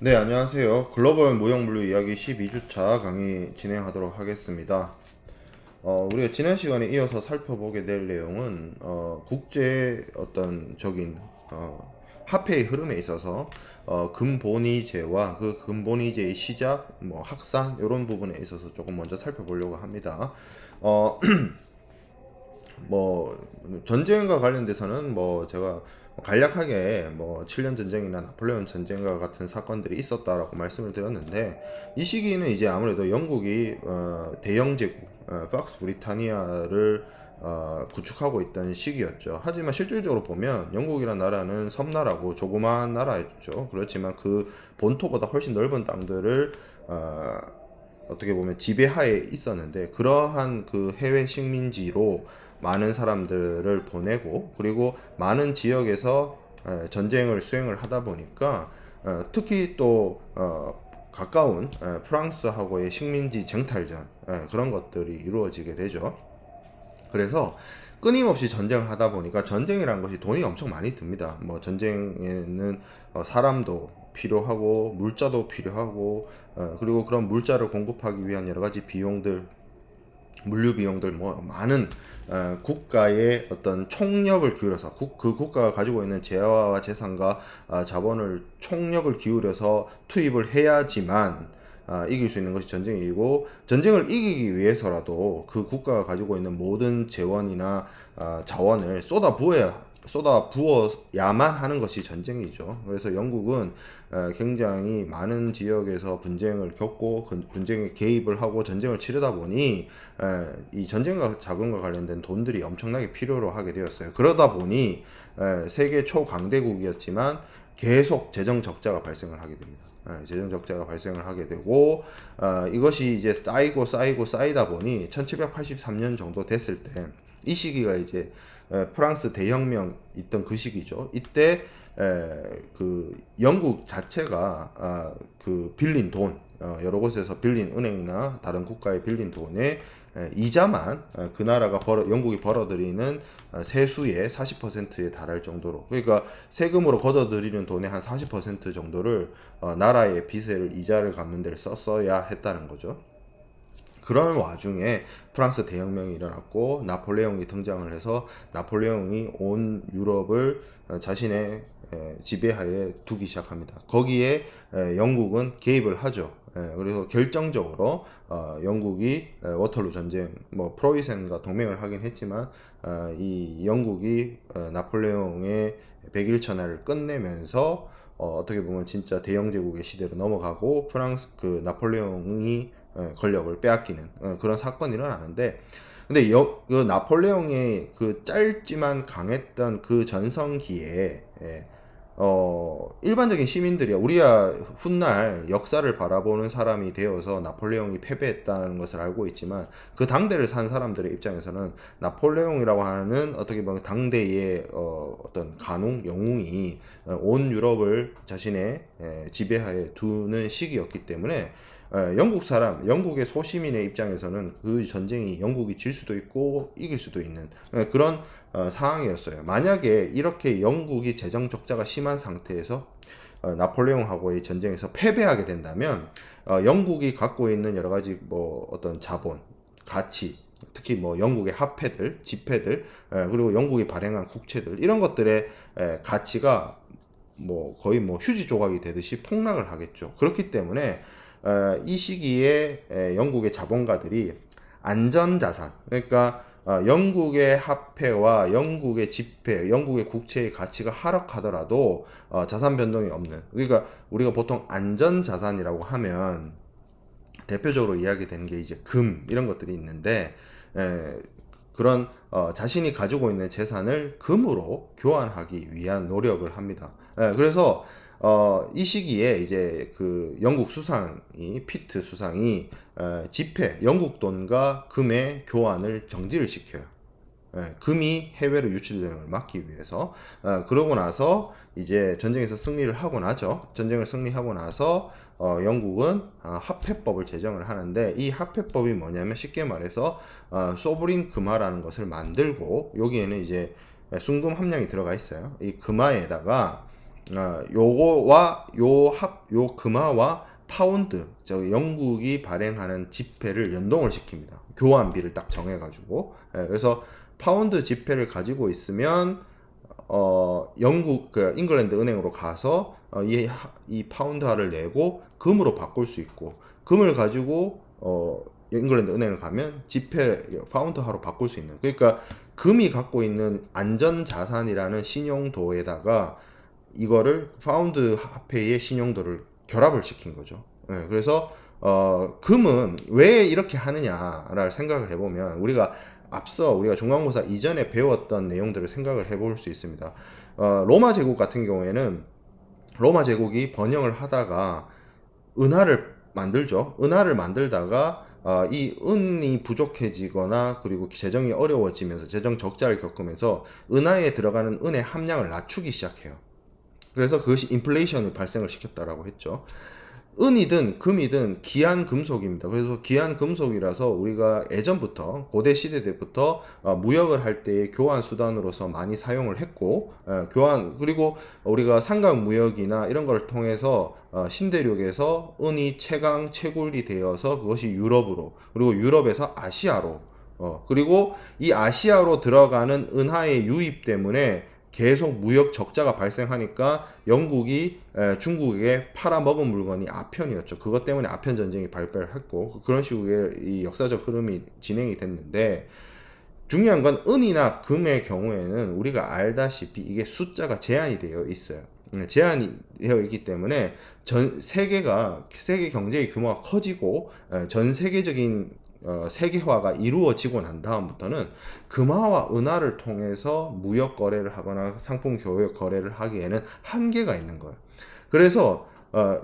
네, 안녕하세요. 글로벌 무형물류 이야기 12주차 강의 진행하도록 하겠습니다. 우리가 지난 시간에 이어서 살펴보게 될 내용은, 국제 어떤 적인, 화폐의 흐름에 있어서, 근본위제와 그 근본위제의 시작, 확산, 이런 부분에 있어서 조금 먼저 살펴보려고 합니다. 어, 뭐 전쟁과 관련돼서는 제가 간략하게 7년 전쟁이나 나폴레옹 전쟁과 같은 사건들이 있었다라고 말씀을 드렸는데, 이 시기는 이제 아무래도 영국이 대영 제국 박스 브리타니아를 구축하고 있던 시기였죠. 하지만 실질적으로 보면 영국이란 나라는 섬나라고 조그마한 나라였죠. 그렇지만 그 본토보다 훨씬 넓은 땅들을 어떻게 보면 지배하에 있었는데, 그러한 그 해외 식민지로 많은 사람들을 보내고, 그리고 많은 지역에서 전쟁을 수행을 하다 보니까, 특히 또 가까운 프랑스하고의 식민지 쟁탈전, 그런 것들이 이루어지게 되죠. 그래서 끊임없이 전쟁을 하다 보니까, 전쟁이라는 것이 돈이 엄청 많이 듭니다. 전쟁에는 사람도 필요하고 물자도 필요하고, 그리고 그런 물자를 공급하기 위한 여러 가지 비용들, 물류 비용들, 많은 국가의 어떤 총력을 기울여서, 그 국가가 가지고 있는 재화와 재산과 자본을 총력을 기울여서 투입을 해야지만 이길 수 있는 것이 전쟁이고, 전쟁을 이기기 위해서라도 그 국가가 가지고 있는 모든 재원이나 자원을 쏟아부어야만 하는 것이 전쟁이죠. 그래서 영국은 굉장히 많은 지역에서 분쟁을 겪고, 그 분쟁에 개입을 하고 전쟁을 치르다 보니 이 전쟁과 자금과 관련된 돈들이 엄청나게 필요로 하게 되었어요. 그러다 보니 세계 초강대국이었지만 계속 재정 적자가 발생을 하게 됩니다. 재정 적자가 발생을 하게 되고, 이것이 이제 쌓이다 보니 1783년 정도 됐을 때, 이 시기가 이제 프랑스 대혁명 있던 그 시기죠. 이때 그 영국 자체가 그 빌린 돈, 여러 곳에서 빌린 은행이나 다른 국가에 빌린 돈에 이자만 그 나라가 영국이 벌어들이는 세수의 40%에 달할 정도로, 그러니까 세금으로 걷어들이는 돈의 한 40% 정도를 나라의 빚을, 이자를 갚는 데를 썼어야 했다는 거죠. 그런 와중에 프랑스 대혁명이 일어났고, 나폴레옹이 등장을 해서 나폴레옹이 온 유럽을 자신의 지배하에 두기 시작합니다. 거기에 영국은 개입을 하죠. 그래서 결정적으로 영국이 워털루 전쟁, 프로이센과 동맹을 하긴 했지만, 이 영국이 나폴레옹의 백일천하를 끝내면서 어떻게 보면 진짜 대영제국의 시대로 넘어가고, 그 나폴레옹이 권력을 빼앗기는 그런 사건이 일어나는데, 근데 그 나폴레옹의 그 짧지만 강했던 그 전성기에 일반적인 시민들이야, 우리야 훗날 역사를 바라보는 사람이 되어서 나폴레옹이 패배했다는 것을 알고 있지만, 그 당대를 산 사람들의 입장에서는 나폴레옹이라고 하는 어떻게 보면 당대의 어떤 영웅이 온 유럽을 자신의 지배하에 두는 시기였기 때문에, 영국의 소시민의 입장에서는 그 전쟁이 영국이 질 수도 있고 이길 수도 있는 그런 상황이었어요. 만약에 이렇게 영국이 재정 적자가 심한 상태에서 나폴레옹하고의 전쟁에서 패배하게 된다면, 영국이 갖고 있는 여러 가지 어떤 자본, 가치, 특히 영국의 화폐들, 지폐들, 그리고 영국이 발행한 국채들, 이런 것들의 가치가 거의 휴지 조각이 되듯이 폭락을 하겠죠. 그렇기 때문에 이 시기에 영국의 자본가들이 안전자산, 그러니까 영국의 화폐와 영국의 지폐, 영국의 국채의 가치가 하락하더라도 자산 변동이 없는, 그러니까 우리가 보통 안전자산이라고 하면 대표적으로 이야기되는 게 이제 금, 이런 것들이 있는데, 그런 자신이 가지고 있는 재산을 금으로 교환하기 위한 노력을 합니다. 그래서 이 시기에 이제 그 영국 수상이, 피트 수상이 지폐, 영국 돈과 금의 교환을 정지를 시켜요. 금이 해외로 유출되는 걸 막기 위해서. 그러고 나서 이제 전쟁에서 승리를 하고 나죠. 전쟁을 승리하고 나서 영국은 화폐법을 제정을 하는데, 이 화폐법이 뭐냐면 쉽게 말해서 소브린 금화라는 것을 만들고, 여기에는 이제 순금 함량이 들어가 있어요. 이 금화에다가 요거와 요 금화와 파운드, 저 영국이 발행하는 지폐를 연동을 시킵니다. 교환비를 딱 정해가지고. 그래서 파운드 지폐를 가지고 있으면 영국 잉글랜드 은행으로 가서 이 파운드화를 내고 금으로 바꿀 수 있고, 금을 가지고 잉글랜드 은행을 가면 지폐 파운드화로 바꿀 수 있는, 그러니까 금이 갖고 있는 안전 자산이라는 신용도에다가 이거를 파운드 화폐의 신용도를 결합을 시킨 거죠. 그래서 금은 왜 이렇게 하느냐를 생각을 해보면, 우리가 중간고사 이전에 배웠던 내용들을 생각을 해볼 수 있습니다. 로마 제국 같은 경우에는 로마 제국이 번영을 하다가 은화를 만들죠. 은화를 만들다가 이 은이 부족해지거나 그리고 재정이 어려워지면서 재정 적자를 겪으면서 은화에 들어가는 은의 함량을 낮추기 시작해요. 그래서 그것이 인플레이션을 발생을 시켰다라고 했죠. 은이든 금이든 귀한 금속입니다. 그래서 귀한 금속이라서 우리가 예전부터 고대 시대 때부터 무역을 할 때의 교환 수단으로서 많이 사용을 했고, 그리고 우리가 상강 무역이나 이런 걸 통해서 신대륙에서 은이 최강 채굴이 되어서 그것이 유럽으로, 그리고 유럽에서 아시아로, 그리고 이 아시아로 들어가는 은하의 유입 때문에 계속 무역 적자가 발생하니까 영국이 중국에게 팔아먹은 물건이 아편이었죠. 그것 때문에 아편 전쟁이 발발을 했고, 그런 식의 이 역사적 흐름이 진행이 됐는데, 중요한 건 은이나 금의 경우에는 우리가 알다시피 이게 숫자가 제한이 되어 있어요. 제한이 되어 있기 때문에 세계 경제의 규모가 커지고 전 세계적인 세계화가 이루어지고 난 다음부터는 금화와 은화를 통해서 무역 거래를 하거나 상품 교역 거래를 하기에는 한계가 있는 거예요. 그래서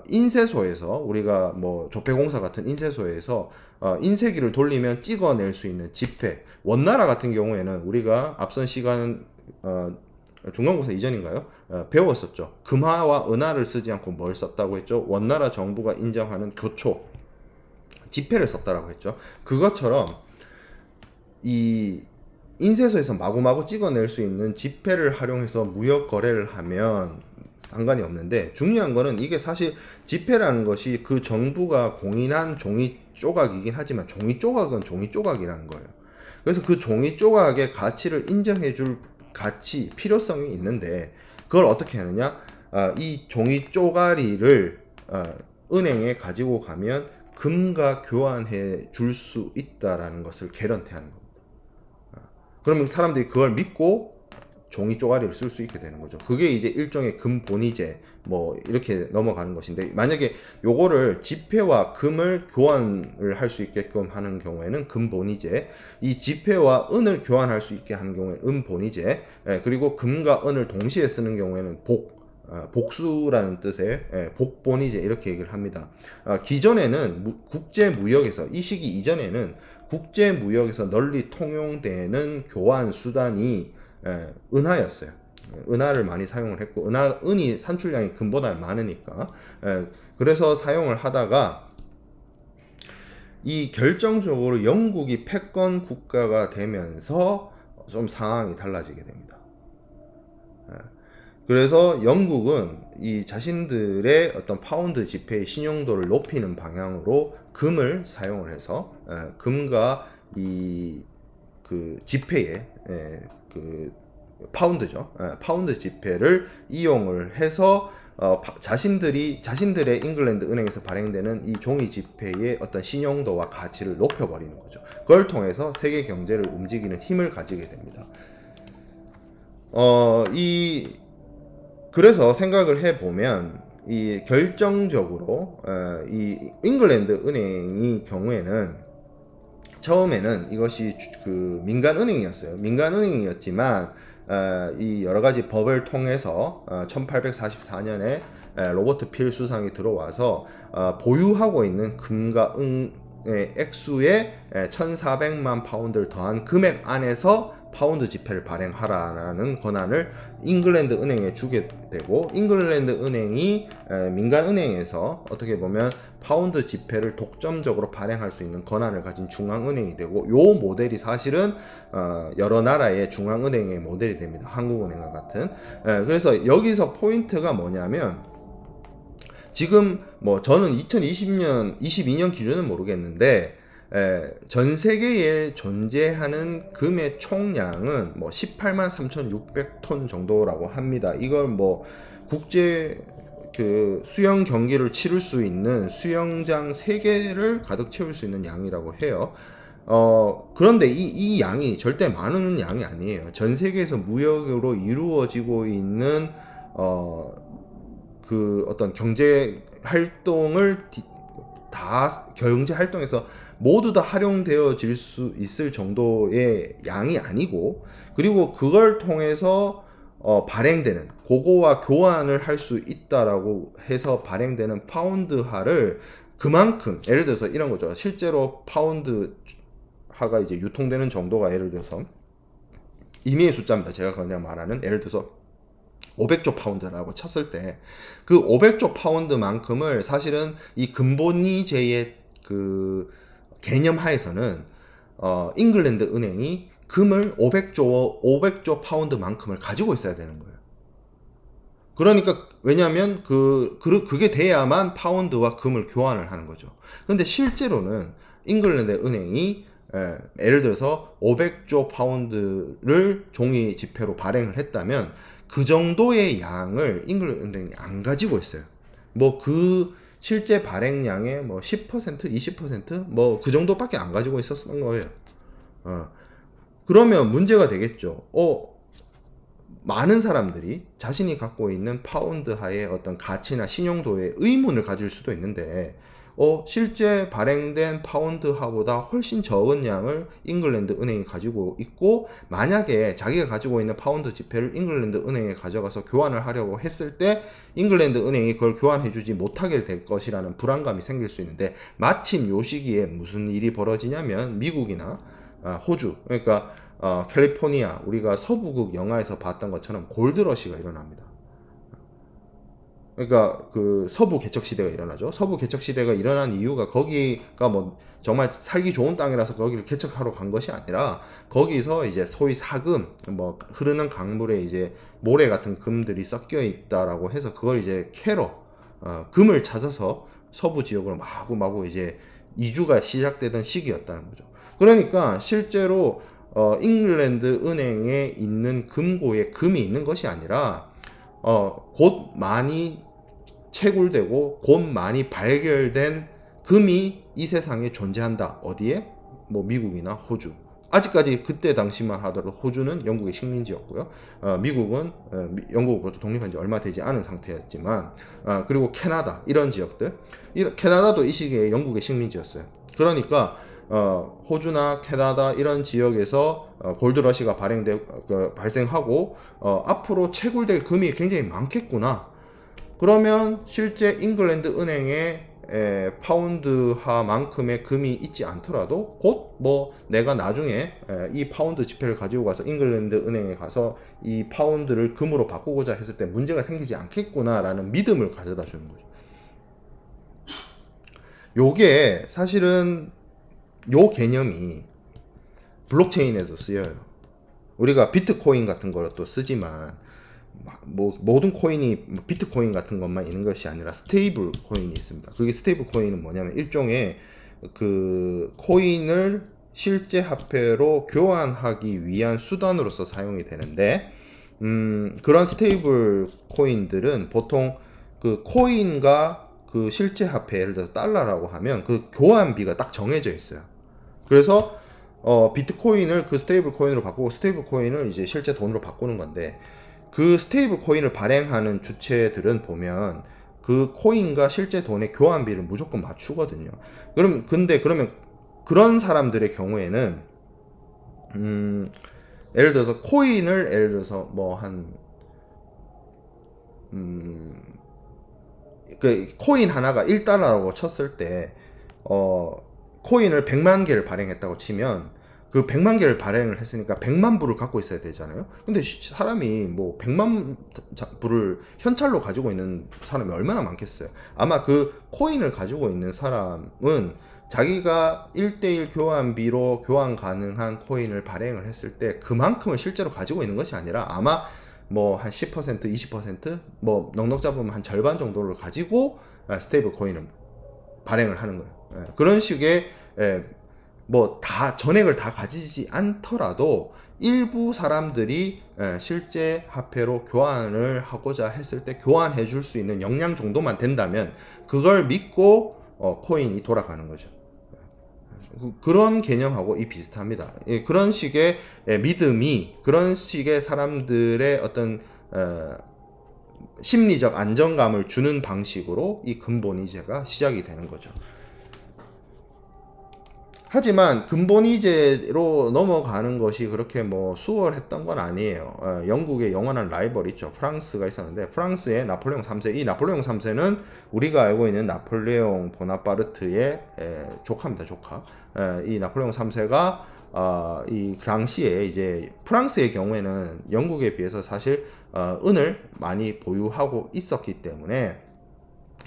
인쇄소에서, 우리가 뭐 조폐공사 같은 인쇄소에서 인쇄기를 돌리면 찍어낼 수 있는 지폐, 원나라 같은 경우에는 우리가 앞선 시간 중간고사 이전인가요? 배웠었죠. 금화와 은화를 쓰지 않고 뭘 썼다고 했죠? 원나라 정부가 인정하는 교초 지폐를 썼다라고 했죠. 그것처럼 이 인쇄소에서 마구마구 찍어낼 수 있는 지폐를 활용해서 무역 거래를 하면 상관이 없는데, 중요한 거는 이게 사실 지폐라는 것이 그 정부가 공인한 종이 조각이긴 하지만 종이 조각은 종이 조각이라는 거예요. 그래서 그 종이 조각의 가치를 인정해 줄 가치, 필요성이 있는데, 그걸 어떻게 하느냐? 이 종이 쪼가리를 은행에 가지고 가면 금과 교환해 줄 수 있다라는 것을 개런티하는 겁니다. 그러면 사람들이 그걸 믿고 종이 쪼가리를 쓸 수 있게 되는 거죠. 그게 이제 일종의 금본위제 뭐 이렇게 넘어가는 것인데, 만약에 요거를 지폐와 금을 교환을 할 수 있게끔 하는 경우에는 금본위제, 이 지폐와 은을 교환할 수 있게 하는 경우에 은본위제, 그리고 금과 은을 동시에 쓰는 경우에는 복수라는 뜻의 복본위제, 이렇게 얘기를 합니다. 기존에는 국제무역에서, 이 시기 이전에는 국제무역에서 널리 통용되는 교환 수단이 은화였어요. 은화를 많이 사용을 했고, 은이 산출량이 금보다 많으니까, 그래서 사용을 하다가 이 결정적으로 영국이 패권 국가가 되면서 좀 상황이 달라지게 됩니다. 그래서 영국은 이 자신들의 어떤 파운드 지폐의 신용도를 높이는 방향으로 금을 사용을 해서 금과 그 지폐의 그 파운드죠. 파운드 지폐를 이용을 해서 자신들의 잉글랜드 은행에서 발행되는 이 종이 지폐의 어떤 신용도와 가치를 높여버리는 거죠. 그걸 통해서 세계 경제를 움직이는 힘을 가지게 됩니다. 그래서 생각을 해보면, 이 결정적으로 이 잉글랜드 은행의 경우에는 처음에는 이것이 그 민간 은행이었어요. 민간 은행이었지만 이 여러 가지 법을 통해서 1844년에 로버트 필 수상이 들어와서 보유하고 있는 금과 액수에 1,400만 파운드를 더한 금액 안에서 파운드 지폐를 발행하라는 권한을 잉글랜드 은행에 주게 되고, 잉글랜드 은행이 민간 은행에서 어떻게 보면 파운드 지폐를 독점적으로 발행할 수 있는 권한을 가진 중앙은행이 되고, 요 모델이 사실은 여러 나라의 중앙은행의 모델이 됩니다. 한국은행과 같은. 그래서 여기서 포인트가 뭐냐면, 지금 뭐 저는 2020년, 22년 기준은 모르겠는데 전 세계에 존재하는 금의 총량은 뭐 18만 3,600톤 정도라고 합니다. 이걸 뭐 국제 그 수영 경기를 치를 수 있는 수영장 3개를 가득 채울 수 있는 양이라고 해요. 그런데 이 양이 절대 많은 양이 아니에요. 전 세계에서 무역으로 이루어지고 있는 그 어떤 경제 활동을 다 경제 활동에서 모두 다 활용되어질 수 있을 정도의 양이 아니고, 그리고 그걸 통해서 발행되는, 그거와 교환을 할 수 있다라고 해서 발행되는 파운드화를 그만큼, 예를 들어서 이런 거죠. 실제로 파운드화가 이제 유통되는 정도가, 예를 들어서 임의의 숫자입니다. 제가 그냥 말하는, 예를 들어서 500조 파운드라고 쳤을 때 그 500조 파운드만큼을 사실은 이 근본이제의 그 개념 하에서는 잉글랜드 은행이 금을 500조 파운드만큼을 가지고 있어야 되는 거예요. 그러니까 왜냐하면 그게 돼야만 파운드와 금을 교환을 하는 거죠. 근데 실제로는 잉글랜드 은행이 예를 들어서 500조 파운드를 종이 지폐로 발행을 했다면 그 정도의 양을 잉글랜드 은행이 안 가지고 있어요. 뭐 그 실제 발행량의 뭐 10%, 20% 뭐 그 정도밖에 안 가지고 있었던 거예요. 그러면 문제가 되겠죠. 많은 사람들이 자신이 갖고 있는 파운드하의 어떤 가치나 신용도에 의문을 가질 수도 있는데, 실제 발행된 파운드화보다 훨씬 적은 양을 잉글랜드 은행이 가지고 있고, 만약에 자기가 가지고 있는 파운드 지폐를 잉글랜드 은행에 가져가서 교환을 하려고 했을 때 잉글랜드 은행이 그걸 교환해주지 못하게 될 것이라는 불안감이 생길 수 있는데, 마침 요 시기에 무슨 일이 벌어지냐면 미국이나 호주, 그러니까 캘리포니아, 우리가 서부극 영화에서 봤던 것처럼 골드러시가 일어납니다. 그러니까 그 서부 개척 시대가 일어나죠. 서부 개척 시대가 일어난 이유가, 거기가 뭐 정말 살기 좋은 땅이라서 거기를 개척하러 간 것이 아니라, 거기서 이제 소위 사금, 뭐 흐르는 강물에 이제 모래 같은 금들이 섞여 있다라고 해서 그걸 이제 캐러 금을 찾아서 서부 지역으로 마구마구 이제 이주가 시작되던 시기였다는 거죠. 그러니까 실제로 잉글랜드 은행에 있는 금고에 금이 있는 것이 아니라 곧 많이 채굴되고 곧 많이 발견된 금이 이 세상에 존재한다. 어디에? 뭐 미국이나 호주. 아직까지 그때 당시만 하더라도 호주는 영국의 식민지였고요. 미국은 영국으로부터 독립한 지 얼마 되지 않은 상태였지만, 그리고 캐나다, 이런 지역들, 캐나다도 이 시기에 영국의 식민지였어요. 그러니까 호주나 캐나다 이런 지역에서 골드러시가 발생하고 앞으로 채굴될 금이 굉장히 많겠구나. 그러면 실제 잉글랜드 은행에 파운드화만큼의 금이 있지 않더라도 곧 뭐 내가 나중에 이 파운드 지폐를 가지고 가서 잉글랜드 은행에 가서 이 파운드를 금으로 바꾸고자 했을 때 문제가 생기지 않겠구나 라는 믿음을 가져다 주는 거죠. 요게 사실은 요 개념이 블록체인에도 쓰여요. 우리가 비트코인 같은 거를 또 쓰지만, 뭐 모든 코인이 비트코인 같은 것만 있는 것이 아니라 스테이블 코인이 있습니다. 그게 스테이블 코인은 뭐냐면 일종의 그 코인을 실제 화폐로 교환하기 위한 수단으로서 사용이 되는데, 그런 스테이블 코인들은 보통 그 코인과 그 실제 화폐, 예를 들어서 달러라고 하면 그 교환비가 딱 정해져 있어요. 그래서 비트코인을 그 스테이블 코인으로 바꾸고 스테이블 코인을 이제 실제 돈으로 바꾸는 건데, 그 스테이블 코인을 발행하는 주체들은 보면 그 코인과 실제 돈의 교환비를 무조건 맞추거든요. 근데 그러면 그런 사람들의 경우에는 예를 들어서 코인을, 예를 들어서 뭐 그 코인 하나가 1달러라고 쳤을 때 코인을 100만 개를 발행했다고 치면 그 100만 개를 발행을 했으니까 100만 부를 갖고 있어야 되잖아요. 근데 사람이 뭐 100만 부를 현찰로 가지고 있는 사람이 얼마나 많겠어요. 아마 그 코인을 가지고 있는 사람은 자기가 1대1 교환비로 교환 가능한 코인을 발행을 했을 때 그만큼을 실제로 가지고 있는 것이 아니라 아마 뭐 한 10%, 20%, 뭐 넉넉 잡으면 한 절반 정도를 가지고 스테이블 코인을 발행을 하는 거예요. 그런 식의 뭐 다 전액을 다 가지지 않더라도 일부 사람들이 실제 화폐로 교환을 하고자 했을 때 교환해 줄 수 있는 역량 정도만 된다면 그걸 믿고 코인이 돌아가는 거죠. 그런 개념하고 비슷합니다. 그런 식의 믿음이 그런 식의 사람들의 어떤 심리적 안정감을 주는 방식으로 이 근본이제가 시작이 되는 거죠. 하지만 근본이제로 넘어가는 것이 그렇게 뭐 수월했던 건 아니에요. 영국의 영원한 라이벌 있죠. 프랑스가 있었는데 프랑스의 나폴레옹 3세, 이 나폴레옹 3세는 우리가 알고 있는 나폴레옹 보나파르트의 조카입니다. 조카. 이 나폴레옹 3세가 이 당시에 이제 프랑스의 경우에는 영국에 비해서 사실 은을 많이 보유하고 있었기 때문에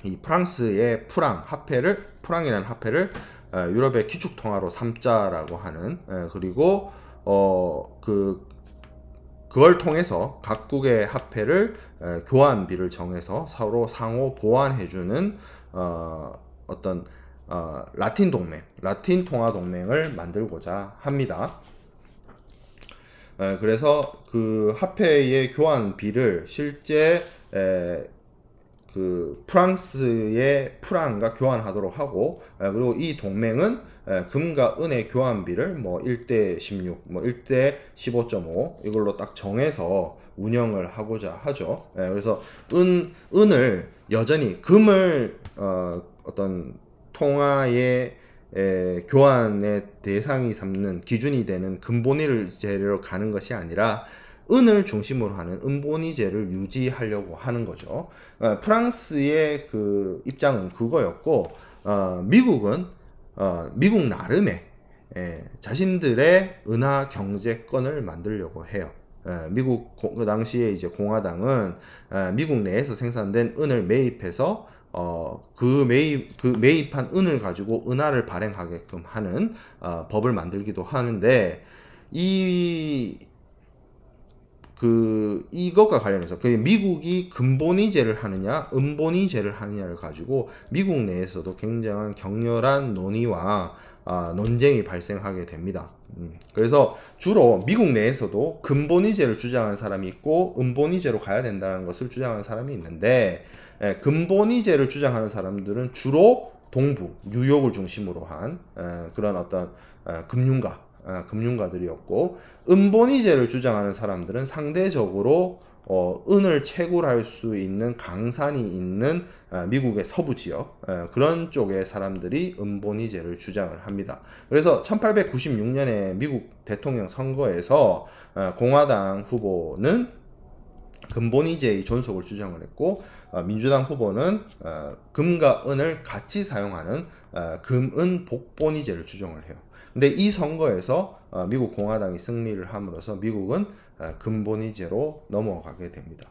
이 프랑스의 프랑이라는 화폐를 유럽의 기축통화로 삼자라고 하는 그리고 그걸 통해서 각국의 화폐를 교환비를 정해서 서로 상호 보완해주는 어떤 라틴 동맹, 라틴 통화 동맹을 만들고자 합니다. 그래서 그 화폐의 교환비를 실제 그 프랑스의 프랑과 교환하도록 하고 그리고 이 동맹은 금과 은의 교환비를 뭐 1대 16, 뭐 1대 15.5 이걸로 딱 정해서 운영을 하고자 하죠. 그래서 은을 여전히 금을 어떤 통화의 교환의 대상이 삼는 기준이 되는 근본이제로 가는 것이 아니라 은을 중심으로 하는 은본위제를 유지하려고 하는 거죠. 프랑스의 그 입장은 그거였고 미국은 미국 나름의 자신들의 은하 경제권을 만들려고 해요. 미국 그 당시에 이제 공화당은 미국 내에서 생산된 은을 매입해서 그 매입한 은을 가지고 은화를 발행하게끔 하는 법을 만들기도 하는데 이것과 관련해서 미국이 근본위제를 하느냐 은본위제를 하느냐를 가지고 미국 내에서도 굉장한 격렬한 논의와 논쟁이 발생하게 됩니다. 그래서 주로 미국 내에서도 근본위제를 주장하는 사람이 있고 은본위제로 가야 된다는 것을 주장하는 사람이 있는데 근본위제를 주장하는 사람들은 주로 동부 뉴욕을 중심으로 한 그런 어떤 금융가들이었고 은본위제를 주장하는 사람들은 상대적으로 은을 채굴할 수 있는 강산이 있는 미국의 서부 지역 그런 쪽의 사람들이 은본위제를 주장을 합니다. 그래서 1896년에 미국 대통령 선거에서 공화당 후보는 근본위제의 존속을 주장을 했고 민주당 후보는 금과 은을 같이 사용하는 금은 복본위제를 주장을 해요. 근데 이 선거에서 미국 공화당이 승리를 함으로써 미국은 근본위제로 넘어가게 됩니다.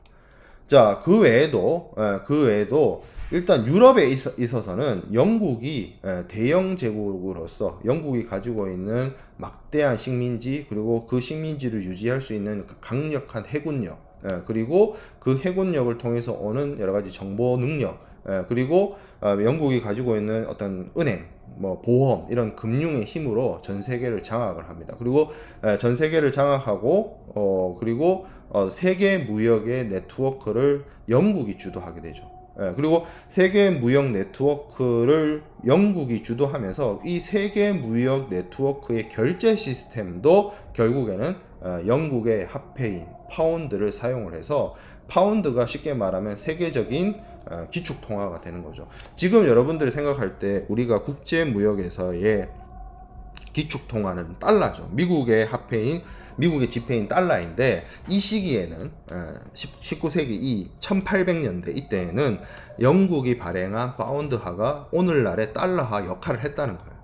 자, 그 외에도 일단 유럽에 있어서는 영국이 대영 제국으로서 영국이 가지고 있는 막대한 식민지 그리고 그 식민지를 유지할 수 있는 강력한 해군력 그리고 그 해군력을 통해서 오는 여러 가지 정보 능력 그리고 영국이 가지고 있는 어떤 은행 뭐 보험 이런 금융의 힘으로 전 세계를 장악을 합니다. 그리고 전 세계를 장악하고 그리고 세계 무역의 네트워크를 영국이 주도하게 되죠. 그리고 세계 무역 네트워크를 영국이 주도하면서 이 세계 무역 네트워크의 결제 시스템도 결국에는 영국의 화폐인 파운드를 사용을 해서 파운드가 쉽게 말하면 세계적인 기축통화가 되는 거죠. 지금 여러분들이 생각할 때 우리가 국제무역에서의 기축통화는 달러죠. 미국의 화폐인 미국의 지폐인 달러인데 이 시기에는 19세기 이 1800년대 이때에는 영국이 발행한 파운드화가 오늘날의 달러화 역할을 했다는 거예요.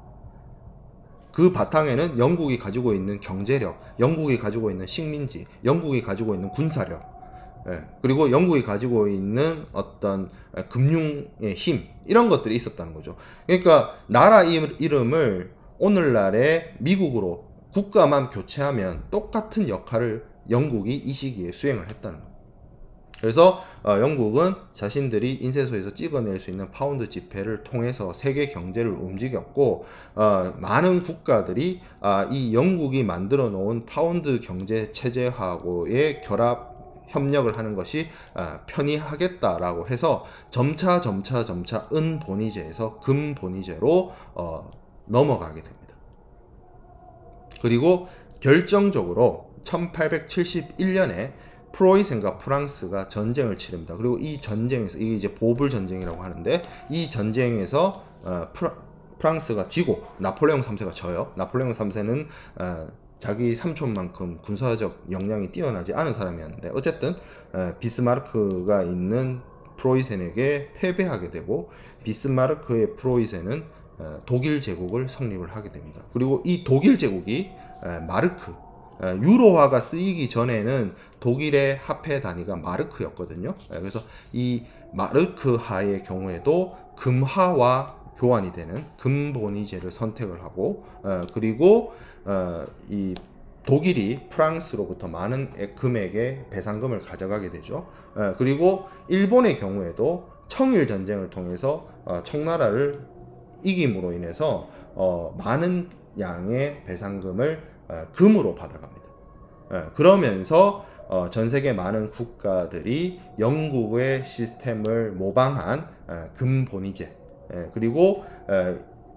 그 바탕에는 영국이 가지고 있는 경제력, 영국이 가지고 있는 식민지, 영국이 가지고 있는 군사력, 그리고 영국이 가지고 있는 어떤 금융의 힘, 이런 것들이 있었다는 거죠. 그러니까 나라 이름을 오늘날의 미국으로 국가만 교체하면 똑같은 역할을 영국이 이 시기에 수행을 했다는 거예요. 그래서 영국은 자신들이 인쇄소에서 찍어낼 수 있는 파운드 지폐를 통해서 세계 경제를 움직였고, 많은 국가들이 이 영국이 만들어 놓은 파운드 경제 체제하고의 결합 협력을 하는 것이 편의하겠다라고 해서 점차 은본위제에서 금본위제로 넘어가게 됩니다. 그리고 결정적으로 1871년에 프로이센과 프랑스가 전쟁을 치릅니다. 그리고 이 전쟁에서, 이게 이제 보불 전쟁이라고 하는데, 이 전쟁에서 프랑스가 지고 나폴레옹 3세가 져요. 나폴레옹 3세는 자기 삼촌만큼 군사적 역량이 뛰어나지 않은 사람이었는데, 어쨌든 비스마르크가 있는 프로이센에게 패배하게 되고, 비스마르크의 프로이센은 독일 제국을 성립을 하게 됩니다. 그리고 이 독일 제국이 마르크, 유로화가 쓰이기 전에는 독일의 화폐 단위가 마르크였거든요. 그래서 이 마르크화의 경우에도 금화와 교환이 되는 금본위제를 선택을 하고, 그리고 이 독일이 프랑스로부터 많은 금액의 배상금을 가져가게 되죠. 그리고 일본의 경우에도 청일 전쟁을 통해서 청나라를 이김으로 인해서 많은 양의 배상금을 금으로 받아갑니다. 그러면서 전 세계 많은 국가들이 영국의 시스템을 모방한 금본위제, 그리고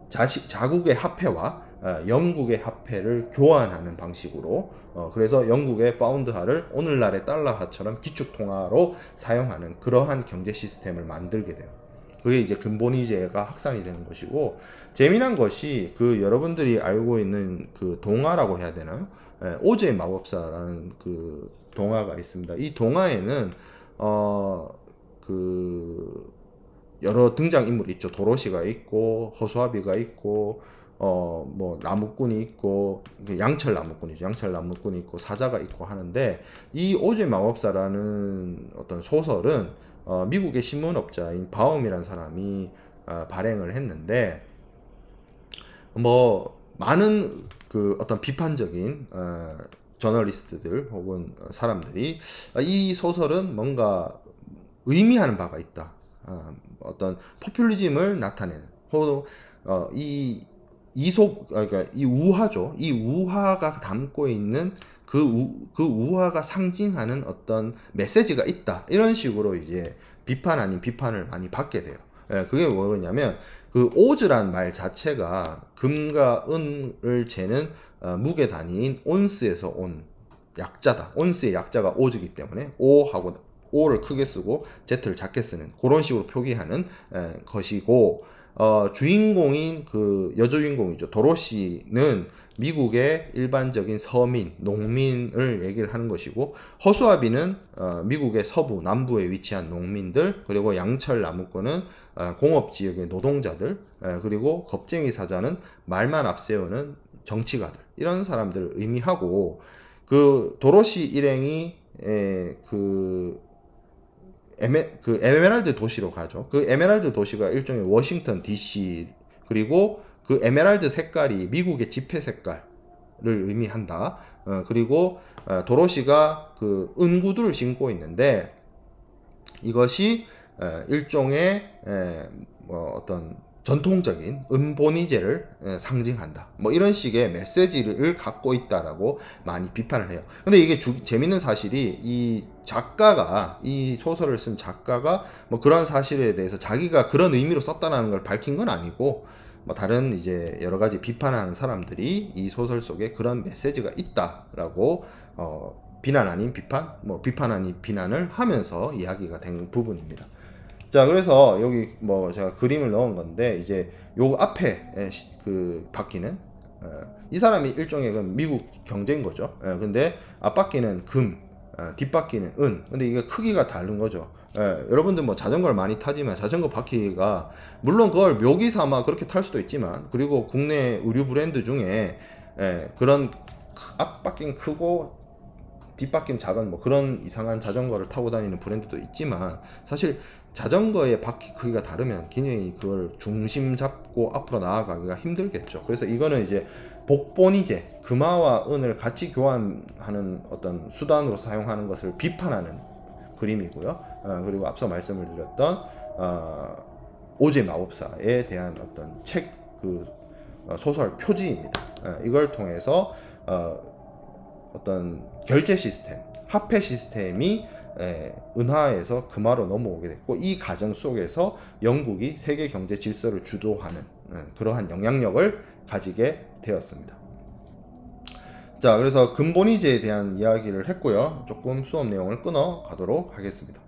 자국의 화폐와 영국의 화폐를 교환하는 방식으로, 그래서 영국의 파운드화를 오늘날의 달러화처럼 기축통화로 사용하는 그러한 경제 시스템을 만들게 돼요. 그게 이제 금본위제가 확산이 되는 것이고, 재미난 것이 그 여러분들이 알고 있는 그 동화라고 해야 되나요? 오즈의 마법사라는 그 동화가 있습니다. 이 동화에는 그 여러 등장인물이 있죠. 도로시가 있고, 허수아비가 있고, 뭐 나무꾼이 있고, 양철 나무꾼이죠. 양철 나무꾼이 있고, 사자가 있고 하는데, 이 오즈의 마법사라는 어떤 소설은 미국의 신문업자인 바움이라는 사람이 발행을 했는데, 뭐 많은 그 어떤 비판적인 저널리스트들 혹은 사람들이 이 소설은 뭔가 의미하는 바가 있다, 어떤 포퓰리즘을 나타내는, 혹은 그러니까 이 우화죠. 이 우화가 담고 있는 그 우화가 상징하는 어떤 메시지가 있다, 이런 식으로 이제 비판 아닌 비판을 많이 받게 돼요. 그게 뭐냐면, 그 오즈란 말 자체가 금과 은을 재는 무게 단위인 온스에서 온 약자다. 온스의 약자가 오즈이기 때문에 오하고 O를 크게 쓰고 Z를 작게 쓰는 그런 식으로 표기하는 것이고, 주인공인 그 여주인공이죠. 도로시는 미국의 일반적인 서민, 농민을 얘기를 하는 것이고, 허수아비는 미국의 서부, 남부에 위치한 농민들, 그리고 양철 나무꾼은 공업지역의 노동자들, 그리고 겁쟁이 사자는 말만 앞세우는 정치가들, 이런 사람들을 의미하고, 그 도로시 일행이 그 에메랄드 도시로 가죠. 그 에메랄드 도시가 일종의 워싱턴 DC, 그리고 그 에메랄드 색깔이 미국의 지폐 색깔을 의미한다. 그리고 도로시가 그 은구두를 신고 있는데, 이것이 일종의 어떤 전통적인 은본위제를 상징한다, 뭐 이런 식의 메시지를 갖고 있다라고 많이 비판을 해요. 근데 이게 재밌는 사실이, 이 작가가, 이 소설을 쓴 작가가 뭐 그런 사실에 대해서 자기가 그런 의미로 썼다는 걸 밝힌 건 아니고, 뭐 다른 이제 여러 가지 비판하는 사람들이 이 소설 속에 그런 메시지가 있다라고 비난 아닌 비판, 뭐 비판 아닌 비난을 하면서 이야기가 된 부분입니다. 자, 그래서 여기 뭐 제가 그림을 넣은 건데, 이제 요 앞에 그 바퀴는 이 사람이 일종의 그 미국 경제인 거죠. 근데 앞바퀴는 금, 뒷바퀴는 은. 근데 이게 크기가 다른 거죠. 여러분들 뭐 자전거를 많이 타지만 자전거 바퀴가 물론 그걸 묘기 삼아 그렇게 탈 수도 있지만, 그리고 국내 의류 브랜드 중에 그런 앞바퀴는 크고 뒷바퀴는 작은 뭐 그런 이상한 자전거를 타고 다니는 브랜드도 있지만, 사실 자전거의 바퀴 크기가 다르면 굉장히 그걸 중심 잡고 앞으로 나아가기가 힘들겠죠. 그래서 이거는 이제 복본이제, 금화와 은을 같이 교환하는 어떤 수단으로 사용하는 것을 비판하는 그림이고요. 그리고 앞서 말씀을 드렸던 오제 마법사에 대한 어떤 책 소설 표지입니다. 이걸 통해서 어떤 결제 시스템, 화폐 시스템이 은화에서 금화로 넘어오게 됐고, 이 과정 속에서 영국이 세계 경제 질서를 주도하는 그러한 영향력을 가지게 되었습니다. 자, 그래서 근본이제에 대한 이야기를 했고요. 조금 수업 내용을 끊어 가도록 하겠습니다.